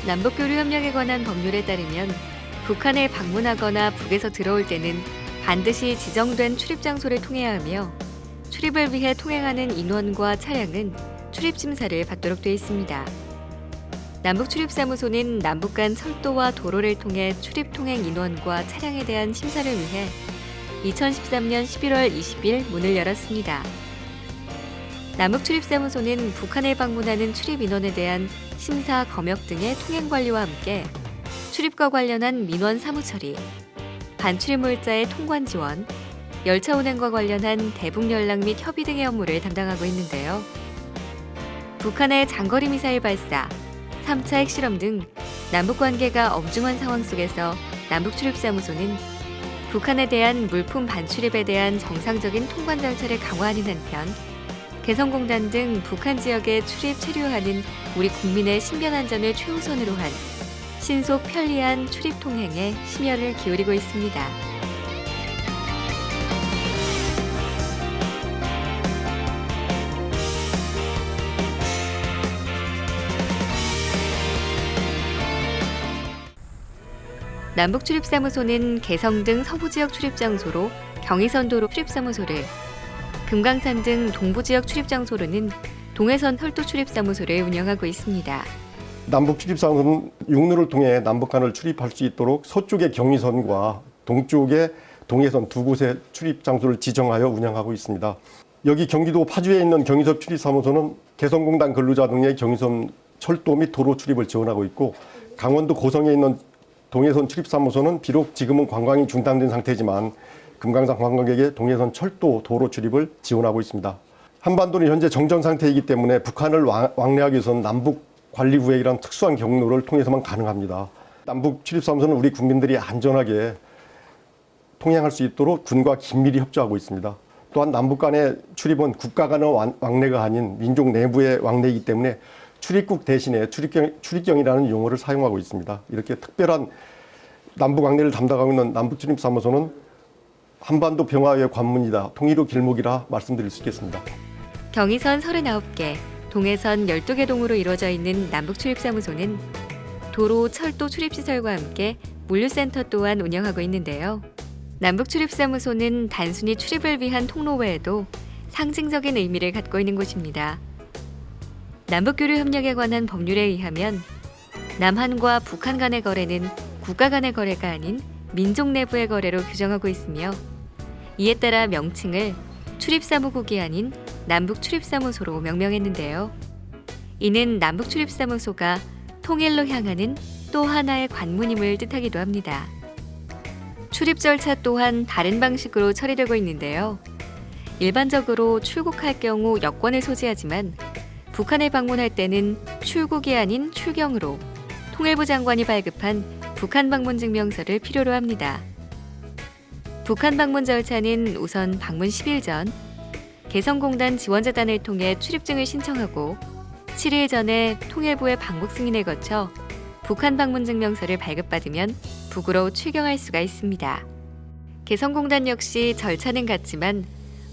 남북교류협력에 관한 법률에 따르면 북한에 방문하거나 북에서 들어올 때는 반드시 지정된 출입장소를 통해야 하며 출입을 위해 통행하는 인원과 차량은 출입심사를 받도록 되어 있습니다. 남북출입사무소는 남북 간 철도와 도로를 통해 출입통행 인원과 차량에 대한 심사를 위해 2013년 11월 20일 문을 열었습니다. 남북출입사무소는 북한에 방문하는 출입 인원에 대한 심사, 검역 등의 통행 관리와 함께 출입과 관련한 민원 사무 처리, 반출입물자의 통관 지원, 열차 운행과 관련한 대북 연락 및 협의 등의 업무를 담당하고 있는데요. 북한의 장거리 미사일 발사, 3차 핵실험 등 남북 관계가 엄중한 상황 속에서 남북출입사무소는 북한에 대한 물품 반출입에 대한 정상적인 통관 절차를 강화하는 한편 개성공단 등 북한 지역에 출입 체류하는 우리 국민의 신변 안전을 최우선으로 한 신속 편리한 출입 통행에 심혈을 기울이고 있습니다. 남북출입사무소는 개성 등 서부지역 출입장소로 경의선도로 출입사무소를, 금강산 등 동부지역 출입장소로는 동해선 철도 출입사무소를 운영하고 있습니다. 남북출입사무소는 육로를 통해 남북한을 출입할 수 있도록 서쪽의 경의선과 동쪽의 동해선 두 곳의 출입장소를 지정하여 운영하고 있습니다. 여기 경기도 파주에 있는 경의선 출입사무소는 개성공단 근로자 등의 경의선 철도 및 도로 출입을 지원하고 있고, 강원도 고성에 있는 동해선 출입사무소는 비록 지금은 관광이 중단된 상태지만 금강산 관광객의 동해선 철도 도로 출입을 지원하고 있습니다. 한반도는 현재 정전 상태이기 때문에 북한을 왕래하기 위해서는 남북 관리구역이라는 특수한 경로를 통해서만 가능합니다. 남북 출입사무소는 우리 국민들이 안전하게 통행할 수 있도록 군과 긴밀히 협조하고 있습니다. 또한 남북 간의 출입은 국가 간의 왕래가 아닌 민족 내부의 왕래이기 때문에 출입국 대신에 출입경이라는 용어를 사용하고 있습니다. 이렇게 특별한 남북 왕래를 담당하고 있는 남북출입사무소는 한반도 평화의 관문이다, 통일의 길목이라 말씀드릴 수 있겠습니다. 경의선 39개, 동해선 12개 동으로 이루어져 있는 남북출입사무소는 도로, 철도 출입시설과 함께 물류센터 또한 운영하고 있는데요. 남북출입사무소는 단순히 출입을 위한 통로 외에도 상징적인 의미를 갖고 있는 곳입니다. 남북교류협력에 관한 법률에 의하면 남한과 북한 간의 거래는 국가 간의 거래가 아닌 민족 내부의 거래로 규정하고 있으며, 이에 따라 명칭을 출입사무국이 아닌 남북출입사무소로 명명했는데요. 이는 남북출입사무소가 통일로 향하는 또 하나의 관문임을 뜻하기도 합니다. 출입 절차 또한 다른 방식으로 처리되고 있는데요. 일반적으로 출국할 경우 여권을 소지하지만 북한에 방문할 때는 출국이 아닌 출경으로 통일부 장관이 발급한 북한 방문 증명서를 필요로 합니다. 북한 방문 절차는 우선 방문 10일 전 개성공단 지원재단을 통해 출입증을 신청하고 7일 전에 통일부의 방북 승인을 거쳐 북한 방문 증명서를 발급받으면 북으로 출경할 수가 있습니다. 개성공단 역시 절차는 같지만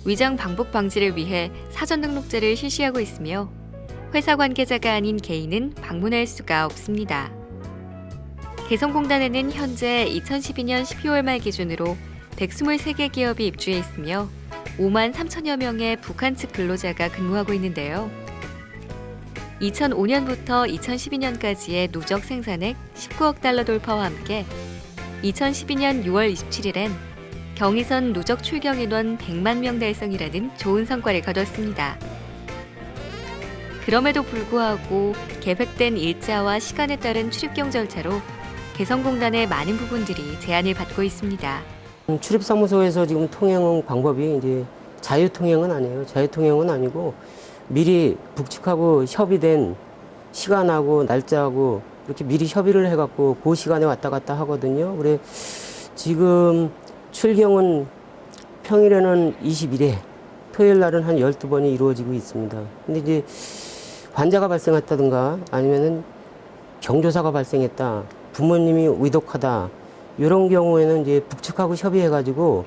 위장 방북 방지를 위해 사전 등록제를 실시하고 있으며 회사 관계자가 아닌 개인은 방문할 수가 없습니다. 개성공단에는 현재 2012년 12월 말 기준으로 123개 기업이 입주해 있으며 5만 3천여 명의 북한 측 근로자가 근무하고 있는데요. 2005년부터 2012년까지의 누적 생산액 19억 달러 돌파와 함께 2012년 6월 27일엔 경의선 누적 출경 인원 100만 명 달성이라는 좋은 성과를 거뒀습니다. 그럼에도 불구하고 계획된 일자와 시간에 따른 출입경 절차로 개성공단의 많은 부분들이 제한을 받고 있습니다. 출입사무소에서 지금 통행 방법이 이제 자유통행은 아니에요. 자유통행은 아니고 미리 북측하고 협의된 시간하고 날짜하고 이렇게 미리 협의를 해갖고 그 시간에 왔다 갔다 하거든요. 그래 지금 출경은 평일에는 20일에 토요일 날은 한 12번이 이루어지고 있습니다. 근데 이제 환자가 발생했다든가 아니면은 경조사가 발생했다, 부모님이 위독하다 이런 경우에는 이제 북측하고 협의해가지고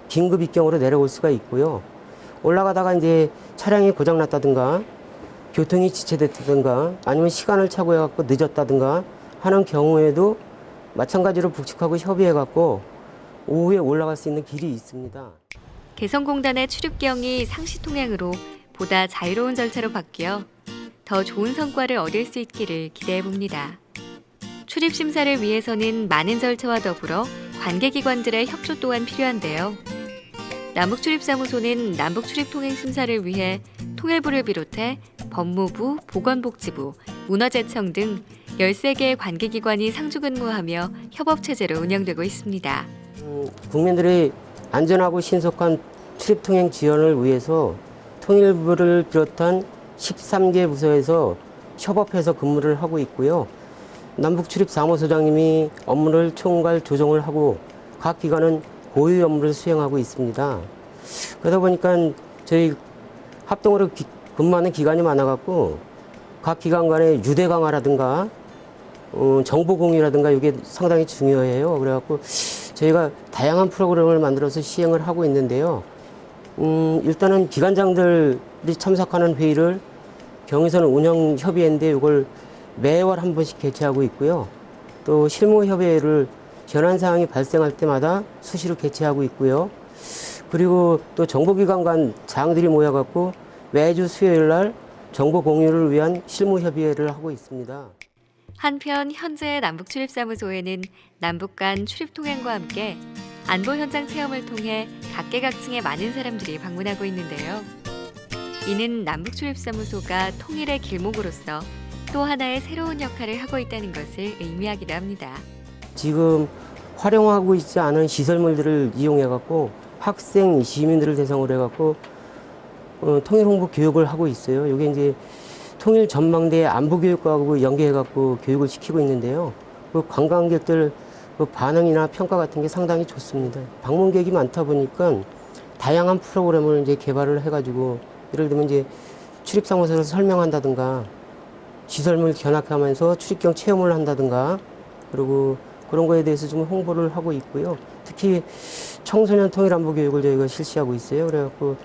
긴급 입경으로 내려올 수가 있고요. 올라가다가 이제 차량이 고장났다든가 교통이 지체됐다든가 아니면 시간을 착오해갖고 늦었다든가 하는 경우에도 마찬가지로 북측하고 협의해갖고 오후에 올라갈 수 있는 길이 있습니다. 개성공단의 출입경이 상시 통행으로 보다 자유로운 절차로 바뀌어 더 좋은 성과를 얻을 수 있기를 기대해 봅니다. 출입 심사를 위해서는 많은 절차와 더불어 관계기관들의 협조 또한 필요한데요. 남북출입사무소는 남북출입통행 심사를 위해 통일부를 비롯해 법무부, 보건복지부, 문화재청 등 13개의 관계기관이 상주근무하며 협업체제로 운영되고 있습니다. 국민들의 안전하고 신속한 출입통행 지원을 위해서 통일부를 비롯한 13개 부서에서 협업해서 근무를 하고 있고요. 남북출입사무소장님이 업무를 총괄 조정을 하고 각 기관은 고유 업무를 수행하고 있습니다. 그러다 보니까 저희 합동으로 근무하는 기관이 많아갖고 각 기관 간의 유대 강화라든가 정보 공유라든가 이게 상당히 중요해요. 그래갖고 저희가 다양한 프로그램을 만들어서 시행을 하고 있는데요. 일단은 기관장들이 참석하는 회의를 경의선 운영협의회인데 이걸 매월 한 번씩 개최하고 있고요. 또 실무협의회를 현안사항이 발생할 때마다 수시로 개최하고 있고요. 그리고 또 정보기관 간 장들이 모여갖고 매주 수요일 날 정보 공유를 위한 실무협의회를 하고 있습니다. 한편 현재 남북출입사무소에는 남북 간 출입통행과 함께 안보 현장 체험을 통해 각계각층의 많은 사람들이 방문하고 있는데요. 이는 남북출입사무소가 통일의 길목으로서 또 하나의 새로운 역할을 하고 있다는 것을 의미하기도 합니다. 지금 활용하고 있지 않은 시설물들을 이용해갖고 학생, 시민들을 대상으로 해갖고 통일 홍보 교육을 하고 있어요. 이게 이제 통일 전망대 안보 교육과하고 연계해갖고 교육을 시키고 있는데요. 그 관광객들 그 반응이나 평가 같은 게 상당히 좋습니다. 방문객이 많다 보니까 다양한 프로그램을 이제 개발을 해가지고 예를 들면 이제 출입사무소를 설명한다든가 시설물 견학하면서 출입경 체험을 한다든가 그리고 그런 거에 대해서 좀 홍보를 하고 있고요. 특히 청소년 통일안보 교육을 저희가 실시하고 있어요. 그래갖고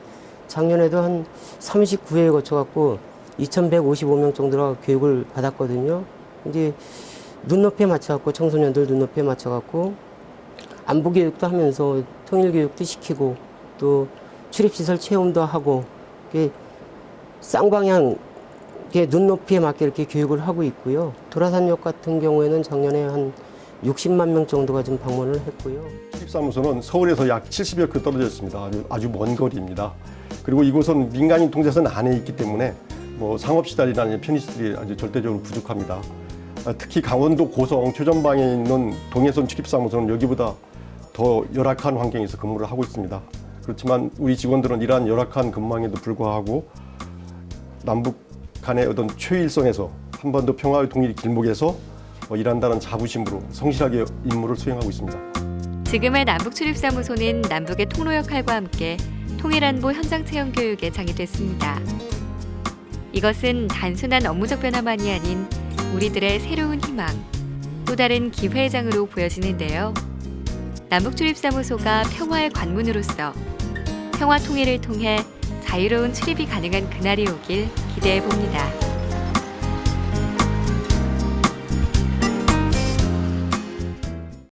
작년에도 한 39회에 거쳐갖고 2,155명 정도가 교육을 받았거든요. 이제 눈높이에 맞춰갖고 청소년들 눈높이에 맞춰갖고 안보 교육도 하면서 통일 교육도 시키고 또 출입시설 체험도 하고 이렇게 쌍방향 이렇게 눈높이에 맞게 이렇게 교육을 하고 있고요. 도라산역 같은 경우에는 작년에 한 60만 명 정도가 좀 방문을 했고요. 출입사무소는 서울에서 약 70여 킬로 떨어져 있습니다. 아주 먼 거리입니다. 그리고 이곳은 민간인 통제선 안에 있기 때문에 뭐 상업시설이나 편의시설이 아주 절대적으로 부족합니다. 특히 강원도 고성 최전방에 있는 동해선 출입사무소는 여기보다 더 열악한 환경에서 근무를 하고 있습니다. 그렇지만 우리 직원들은 이러한 열악한 근무에도 불구하고 남북 간의 어떤 최일선에서 한 번 더 평화의 통일 길목에서 일한다는 자부심으로 성실하게 임무를 수행하고 있습니다. 지금의 남북출입사무소는 남북의 통로 역할과 함께 통일안보 현장 체험 교육에 장이 됐습니다. 이것은 단순한 업무적 변화만이 아닌 우리들의 새로운 희망, 또 다른 기회의 장으로 보여지는데요. 남북출입사무소가 평화의 관문으로서 평화 통일을 통해 자유로운 출입이 가능한 그날이 오길 기대해 봅니다.